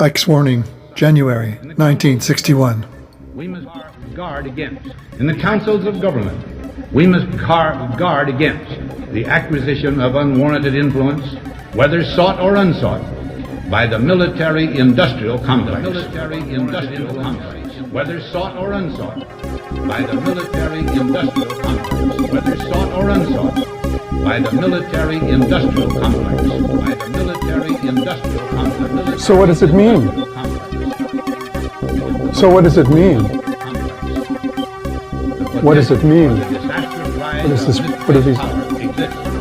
IKE's warning, January 1961. We must guard against. In the councils of government, we must guard against the acquisition of unwarranted influence, whether sought or unsought, by the military-industrial complex. Whether sought or unsought, by the military-industrial complex. Whether sought or unsought, by the military-industrial complex. By the military-industrial complex. So what does it mean? So what does it mean? What does it mean? What is this? What are these?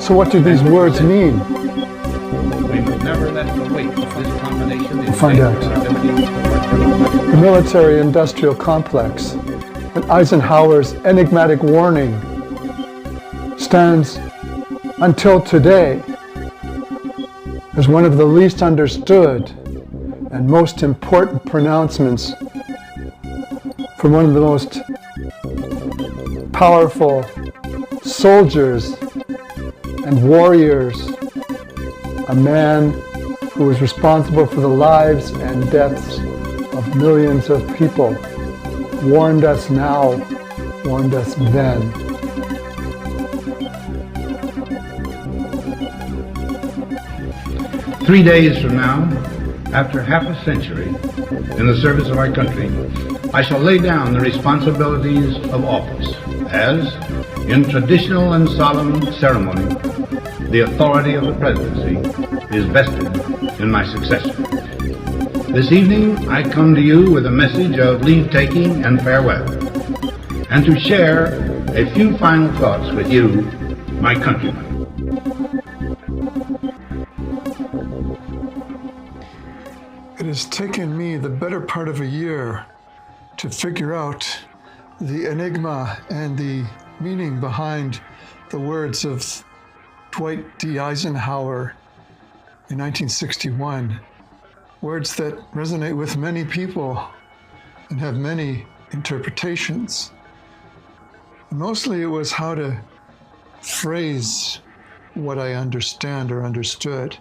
So what do these words mean? We must never let the weight of this combination We'll find out. The military-industrial complex and Eisenhower's enigmatic warning stands until today as one of the least understood and most important pronouncements from one of the most powerful soldiers and warriors, a man who was responsible for the lives and deaths of millions of people, warned us now, warned us then. "3 days from now, after half a century in the service of our country, I shall lay down the responsibilities of office as, in traditional and solemn ceremony, the authority of the presidency is vested in my successor. This evening I come to you with a message of leave-taking and farewell, and to share a few final thoughts with you, my countrymen. It has taken me the better part of a year to figure out the enigma and the meaning behind the words of Dwight D. Eisenhower in 1961, words that resonate with many people and have many interpretations. Mostly it was how to phrase what I understand or understood.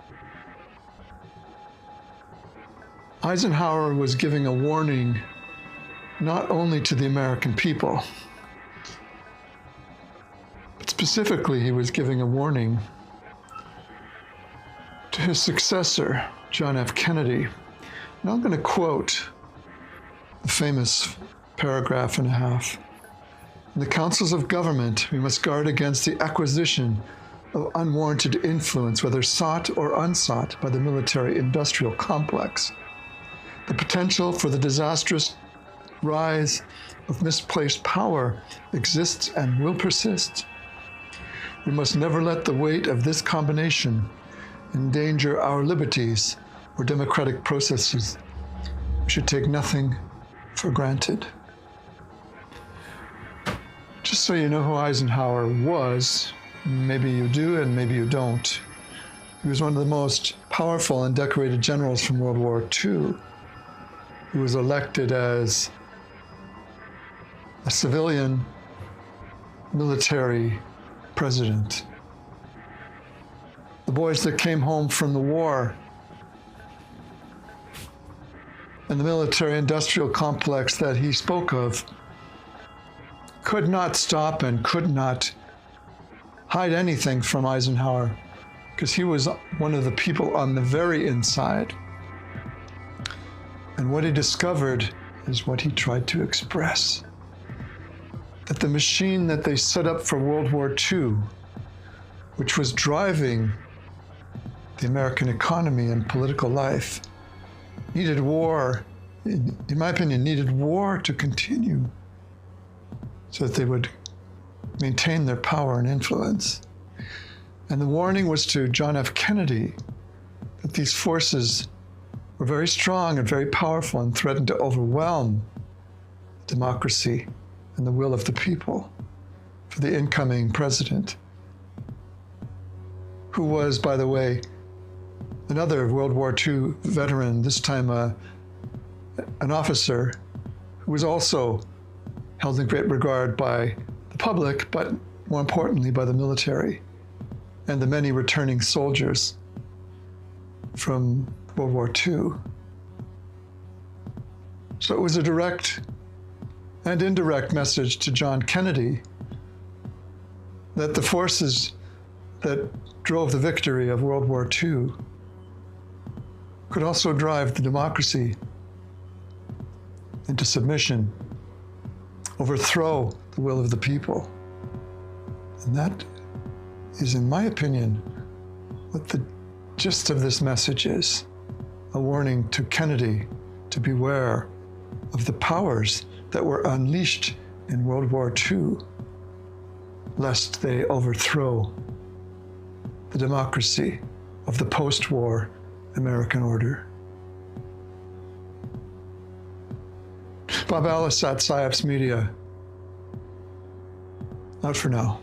Eisenhower was giving a warning not only to the American people, but specifically he was giving a warning to his successor, John F. Kennedy. Now I'm going to quote the famous paragraph and a half. "In the councils of government, we must guard against the acquisition of unwarranted influence, whether sought or unsought, by the military-industrial complex. The potential for the disastrous rise of misplaced power exists and will persist. We must never let the weight of this combination endanger our liberties or democratic processes. We should take nothing for granted." Just so you know who Eisenhower was, maybe you do and maybe you don't, he was one of the most powerful and decorated generals from World War II. He was elected as a civilian military president. The boys that came home from the war and the military-industrial complex that he spoke of could not stop and could not hide anything from Eisenhower, because he was one of the people on the very inside. And what he discovered is what he tried to express. That the machine that they set up for World War II, which was driving the American economy and political life, needed war, in my opinion, needed war to continue so that they would maintain their power and influence. And the warning was to John F. Kennedy that these forces were very strong and very powerful and threatened to overwhelm democracy and the will of the people for the incoming president, who was, by the way, another World War II veteran, this time an officer who was also held in great regard by the public, but more importantly by the military and the many returning soldiers from World War II. So it was a direct and indirect message to John Kennedy that the forces that drove the victory of World War II could also drive the democracy into submission, overthrow the will of the people. And that is, in my opinion, what the gist of this message is. A warning to Kennedy to beware of the powers that were unleashed in World War II, lest they overthrow the democracy of the post-war American order. Bob Alice at Psyops Media. Out for now.